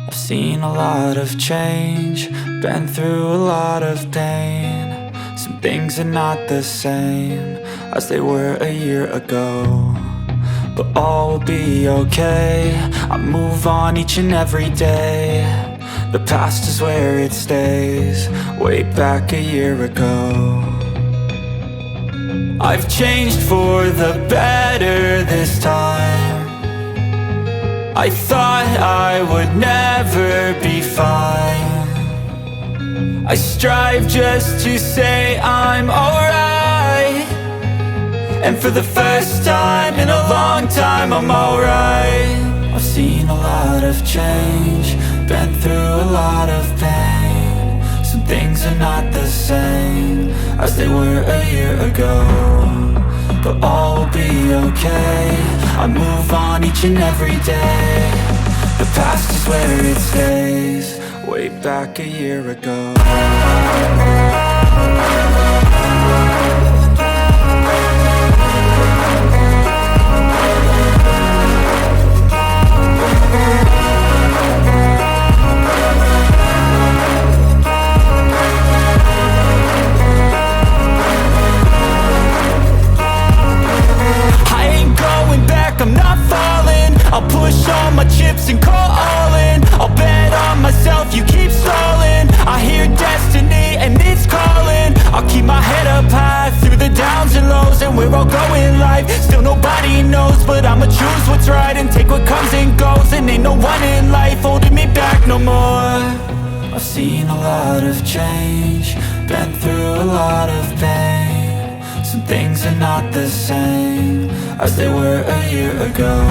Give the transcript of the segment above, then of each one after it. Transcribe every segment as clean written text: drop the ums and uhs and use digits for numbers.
I've seen a lot of change, been through a lot of pain. Some things are not the same as they were a year ago, but all will be okay. I move on each and every day. The past is where it stays, way back a year ago. I've changed for the better this time. I thought I would never be fine. I strive just to say I'm alright, and for the first time in a long time I'm alright. I've seen a lot of change, been through a lot of pain. Some things are not the same as they were a year ago, but all will be okay. I move on each and every day. The past is where it stays, way back a year ago. I'm not falling. I'll push all my chips and call all in. I'll bet on myself, you keep stalling. I hear destiny and it's calling. I'll keep my head up high through the downs and lows, and we're all going live. Still nobody knows, but I'ma choose what's right and take what comes and goes. And ain't no one in life holding me back no more. I've seen a lot of change, been through a lot of pain. Some things are not the same as they were a year ago,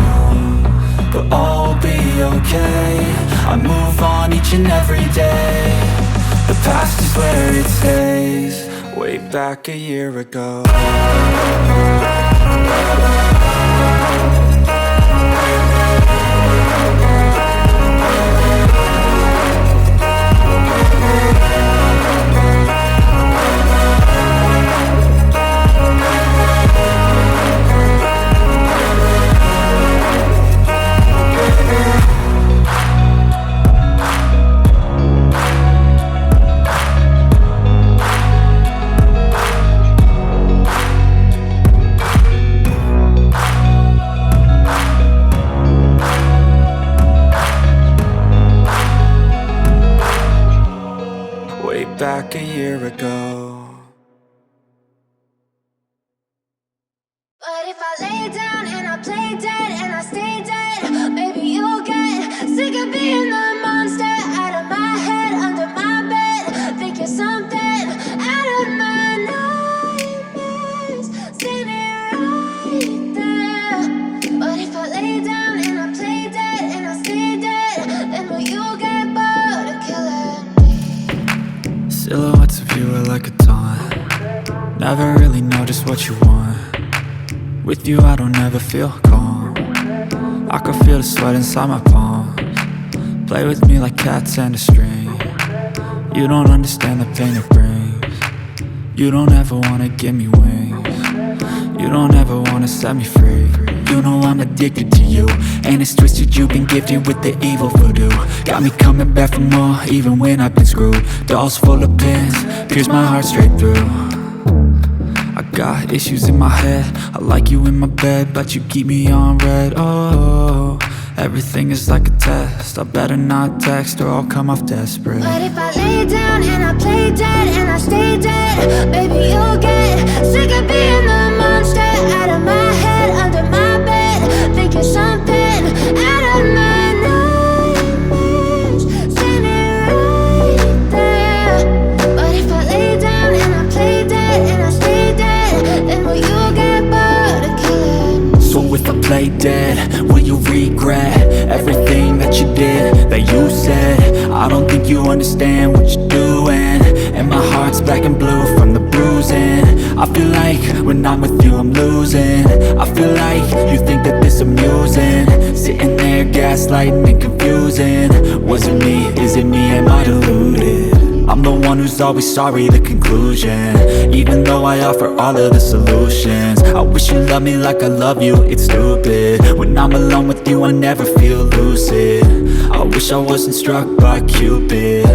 but all will be okay. I move on each and every day. The past is where it stays, way back a year ago. Back a year ago. But if I lay down and I play dead and I stay dead, maybe you'll get sick of being the monster out of my head, under my bed. Think you're something out of my nightmares, standing right there. But if I lay down and I play dead and I stay dead, then will you get bored of killing me? Silhouettes of you are like a taunt. Never really know just what you want. With you I don't ever feel calm. I can feel the sweat inside my palms. Play with me like cats and a string. You don't understand the pain it brings. You don't ever wanna give me wings. You don't ever wanna set me free. You know I'm addicted to you, and it's twisted, you've been gifted with the evil voodoo. Got me coming back for more, even when I've been screwed. Dolls full of pins, pierce my heart straight through. I got issues in my head, I like you in my bed, but you keep me on red. Oh, everything is like a test, I better not text or I'll come off desperate. But if I lay down and I play dead and I stay dead, maybe you'll get sick of being the monster out of my head, under my bed. Think you're something out of my nightmares, standing right there. But if I lay down and I play dead and I stay dead, then will you get bored of killing me? So if I play dead, will you regret everything that you did, that you said? I don't think you understand what you're doing, and my heart's black and blue from the bruising. I feel like when I'm with you I'm losing. I feel like you think that this amusing, sitting there gaslighting and confusing. Was it me? Is it me? Am I deluded? I'm the one who's always sorry, the conclusion. Even though I offer all of the solutions, I wish you loved me like I love you, it's stupid. When I'm alone with you I never feel lucid. I wish I wasn't struck by Cupid.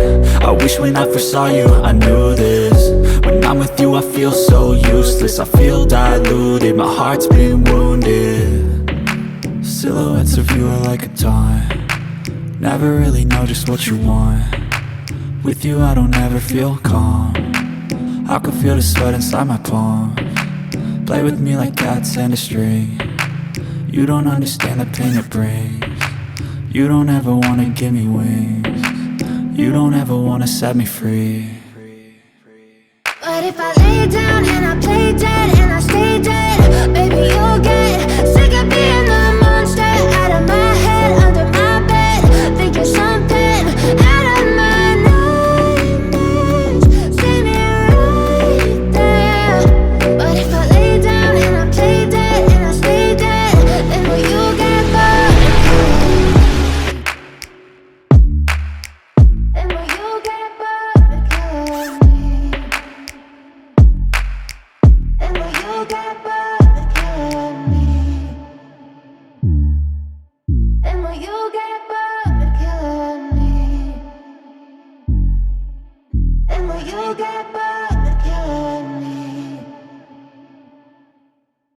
I wish when I first saw you I knew this. When I'm with you I feel so useless, I feel diluted, my heart's been wounded. Silhouettes of you are like a taunt, never really know just what you want. With you I don't ever feel calm, I can feel the sweat inside my palms. Play with me like cats and a string, you don't understand the pain it brings. You don't ever wanna give me wings, you don't ever wanna set me free. But if I lay down and I play dead and I stay dead, baby you'll get sick of being the monster out of my head, under my bed, thinking something out of my nightmares. See me right there. But if I lay down and I play dead and I stay dead, then will you get bored? Then will you get bored of killing me? Then will you get bored of killing me? Then will you get bored of killing me? Then will you get bored?